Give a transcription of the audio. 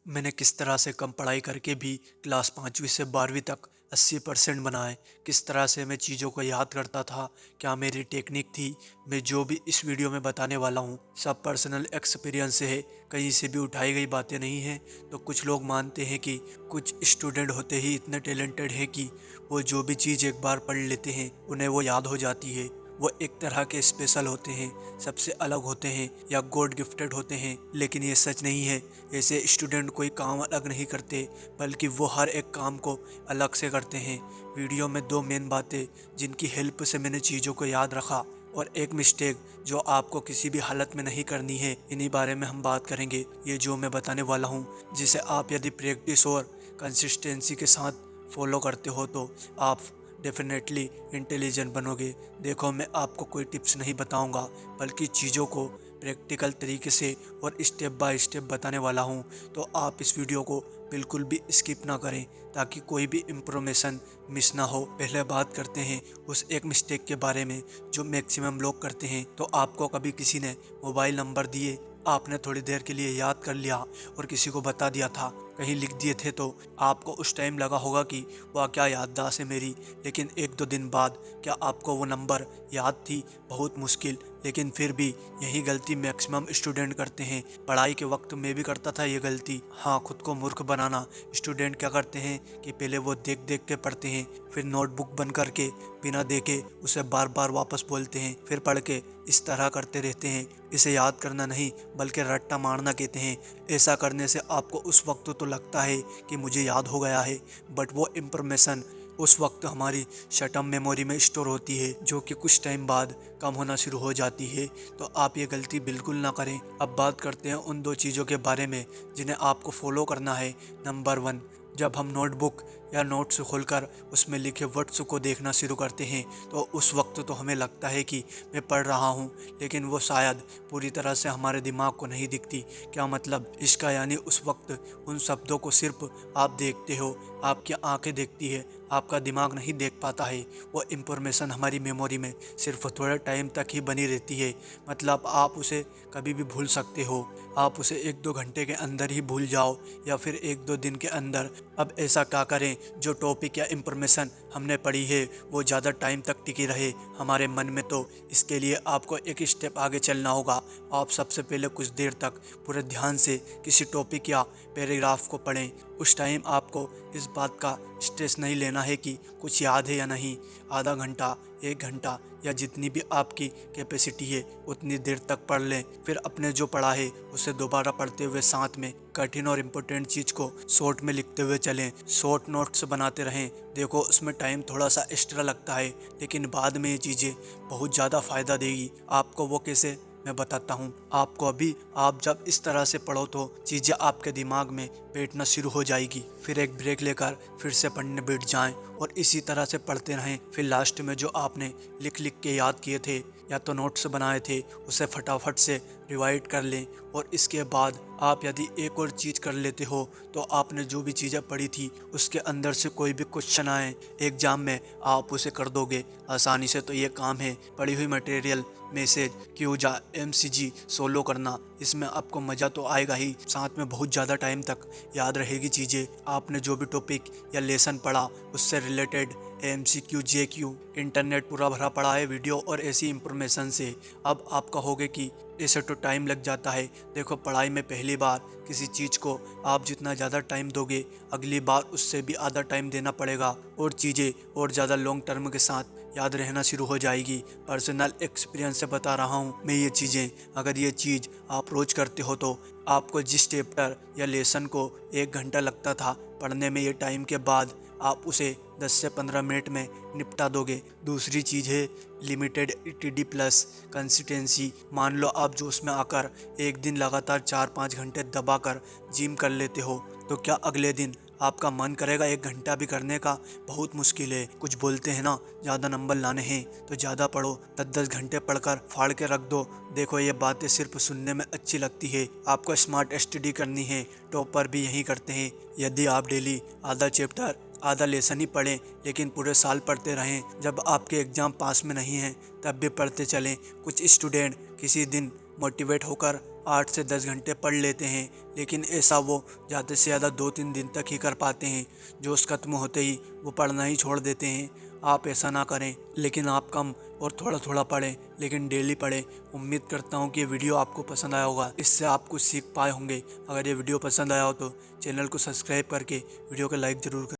मैंने किस तरह से कम पढ़ाई करके भी क्लास 5वीं से 12वीं तक 80% बनाए, किस तरह से मैं चीज़ों को याद करता था, क्या मेरी टेक्निक थी। मैं जो भी इस वीडियो में बताने वाला हूँ सब पर्सनल एक्सपीरियंस से है, कहीं से भी उठाई गई बातें नहीं हैं। तो कुछ लोग मानते हैं कि कुछ स्टूडेंट होते ही इतने टैलेंटेड हैं कि वो जो भी चीज़ एक बार पढ़ लेते हैं उन्हें वो याद हो जाती है। वो एक तरह के स्पेशल होते हैं, सबसे अलग होते हैं या गॉड गिफ्टेड होते हैं, लेकिन ये सच नहीं है। ऐसे स्टूडेंट कोई काम अलग नहीं करते, बल्कि वो हर एक काम को अलग से करते हैं। वीडियो में दो मेन बातें जिनकी हेल्प से मैंने चीज़ों को याद रखा, और एक मिस्टेक जो आपको किसी भी हालत में नहीं करनी है, इन्हीं बारे में हम बात करेंगे। ये जो मैं बताने वाला हूँ, जिसे आप यदि प्रैक्टिस और कंसिस्टेंसी के साथ फॉलो करते हो तो आप डेफिनेटली इंटेलिजेंट बनोगे। देखो, मैं आपको कोई टिप्स नहीं बताऊंगा, बल्कि चीज़ों को प्रैक्टिकल तरीके से और स्टेप बाय स्टेप बताने वाला हूं। तो आप इस वीडियो को बिल्कुल भी स्किप ना करें, ताकि कोई भी इंफॉर्मेशन मिस ना हो। पहले बात करते हैं उस एक मिस्टेक के बारे में जो मैक्सिमम लोग करते हैं। तो आपको कभी किसी ने मोबाइल नंबर दिए, आपने थोड़ी देर के लिए याद कर लिया और किसी को बता दिया था, कहीं लिख दिए थे, तो आपको उस टाइम लगा होगा कि वाह क्या याददाश्त है मेरी। लेकिन एक दो दिन बाद क्या आपको वो नंबर याद थी? बहुत मुश्किल। लेकिन फिर भी यही गलती मैक्सिमम स्टूडेंट करते हैं। पढ़ाई के वक्त में भी करता था ये गलती। हाँ, खुद को मूर्ख बनाना। स्टूडेंट क्या करते हैं कि पहले वो देख देख के पढ़ते हैं, फिर नोटबुक बंद करके बिना देखे उसे बार बार वापस बोलते हैं, फिर पढ़ के इस तरह करते रहते हैं। इसे याद करना नहीं, बल्कि रट्टा मारना कहते हैं। ऐसा करने से आपको उस वक्त तो लगता है कि मुझे याद हो गया है, बट वो इंफॉर्मेशन उस वक्त हमारी शॉर्ट टर्म मेमोरी में स्टोर होती है, जो कि कुछ टाइम बाद कम होना शुरू हो जाती है। तो आप ये गलती बिल्कुल ना करें। अब बात करते हैं उन दो चीज़ों के बारे में जिन्हें आपको फॉलो करना है। नंबर 1, जब हम नोटबुक या नोट्स खोलकर उसमें लिखे वर्ड्स को देखना शुरू करते हैं, तो उस वक्त तो हमें लगता है कि मैं पढ़ रहा हूँ, लेकिन वो शायद पूरी तरह से हमारे दिमाग को नहीं दिखती। क्या मतलब इसका? यानी उस वक्त उन शब्दों को सिर्फ आप देखते हो, आपकी आंखें देखती है, आपका दिमाग नहीं देख पाता है। वो इंफॉर्मेशन हमारी मेमोरी में सिर्फ थोड़े टाइम तक ही बनी रहती है। मतलब आप उसे कभी भी भूल सकते हो। आप उसे एक दो घंटे के अंदर ही भूल जाओ, या फिर एक दो दिन के अंदर। अब ऐसा क्या करें जो टॉपिक या इंफॉर्मेशन हमने पढ़ी है वो ज़्यादा टाइम तक टिकी रहे हमारे मन में? तो इसके लिए आपको एक स्टेप आगे चलना होगा। आप सबसे पहले कुछ देर तक पूरे ध्यान से किसी टॉपिक या पैराग्राफ को पढ़ें। उस टाइम आपको इस बात का स्ट्रेस नहीं लेना है कि कुछ याद है या नहीं। आधा घंटा, एक घंटा या जितनी भी आपकी कैपेसिटी है उतनी देर तक पढ़ लें। फिर अपने जो पढ़ा है उसे दोबारा पढ़ते हुए साथ में कठिन और इम्पोर्टेंट चीज़ को शॉर्ट में लिखते हुए चलें। शॉर्ट नोट्स बनाते रहें। देखो, उसमें टाइम थोड़ा सा एक्स्ट्रा लगता है, लेकिन बाद में ये चीज़ें बहुत ज़्यादा फ़ायदा देगी आपको। वो कैसे, मैं बताता हूँ आपको। अभी आप जब इस तरह से पढ़ो तो चीज़ें आपके दिमाग में बैठना शुरू हो जाएगी। फिर एक ब्रेक लेकर फिर से पढ़ने बैठ जाएं और इसी तरह से पढ़ते रहें। फिर लास्ट में जो आपने लिख लिख के याद किए थे या तो नोट्स बनाए थे, उसे फटाफट से रिवाइड कर लें। और इसके बाद आप यदि एक और चीज़ कर लेते हो, तो आपने जो भी चीज़ें पढ़ी थी उसके अंदर से कोई भी क्वेश्चन आए एग्जाम में, आप उसे कर दोगे आसानी से। तो ये काम है पढ़ी हुई मटेरियल मैसेज क्यूजा एमसीजी सोलो करना। इसमें आपको मज़ा तो आएगा ही, साथ में बहुत ज़्यादा टाइम तक याद रहेगी चीज़ें। आपने जो भी टॉपिक या लेसन पढ़ा उससे रिलेटेड एमसीक्यू जेक्यू इंटरनेट पूरा भरा पड़ा है वीडियो और ऐसी इंफॉर्मेशन से। अब आप कहोगे कि ऐसे तो टाइम लग जाता है। देखो, पढ़ाई में पहली बार किसी चीज़ को आप जितना ज़्यादा टाइम दोगे, अगली बार उससे भी आधा टाइम देना पड़ेगा और चीज़ें और ज़्यादा लॉन्ग टर्म के साथ याद रहना शुरू हो जाएगी। पर्सनल एक्सपीरियंस से बता रहा हूँ मैं ये चीज़ें। अगर ये चीज़ आप रोज़ करते हो तो आपको जिस चैप्टर या लेसन को 1 घंटा लगता था पढ़ने में, ये टाइम के बाद आप उसे 10 से 15 मिनट में निपटा दोगे। दूसरी चीज़ है लिमिटेड ईटीडी प्लस कंसिस्टेंसी। मान लो आप जोश में आकर एक दिन लगातार 4-5 घंटे दबाकर जिम कर लेते हो, तो क्या अगले दिन आपका मन करेगा 1 घंटा भी करने का? बहुत मुश्किल है। कुछ बोलते हैं ना, ज़्यादा नंबर लाने हैं तो ज़्यादा पढ़ो, 10-10 घंटे पढ़कर फाड़ के रख दो। देखो, ये बातें सिर्फ सुनने में अच्छी लगती है, आपको स्मार्ट स्टडी करनी है। टॉपर भी यही करते हैं। यदि आप डेली आधा चैप्टर, आधा लेसन ही पढ़ें, लेकिन पूरे साल पढ़ते रहें, जब आपके एग्ज़ाम पास में नहीं हैं तब भी पढ़ते चलें। कुछ स्टूडेंट किसी दिन मोटिवेट होकर 8 से 10 घंटे पढ़ लेते हैं, लेकिन ऐसा वो ज़्यादा से ज़्यादा 2-3 दिन तक ही कर पाते हैं। जोश खत्म होते ही वो पढ़ना ही छोड़ देते हैं। आप ऐसा ना करें, लेकिन आप कम और थोड़ा थोड़ा पढ़ें, लेकिन डेली पढ़ें। उम्मीद करता हूँ कि ये वीडियो आपको पसंद आया होगा, इससे आप कुछ सीख पाए होंगे। अगर ये वीडियो पसंद आया हो तो चैनल को सब्सक्राइब करके वीडियो को लाइक ज़रूर करें।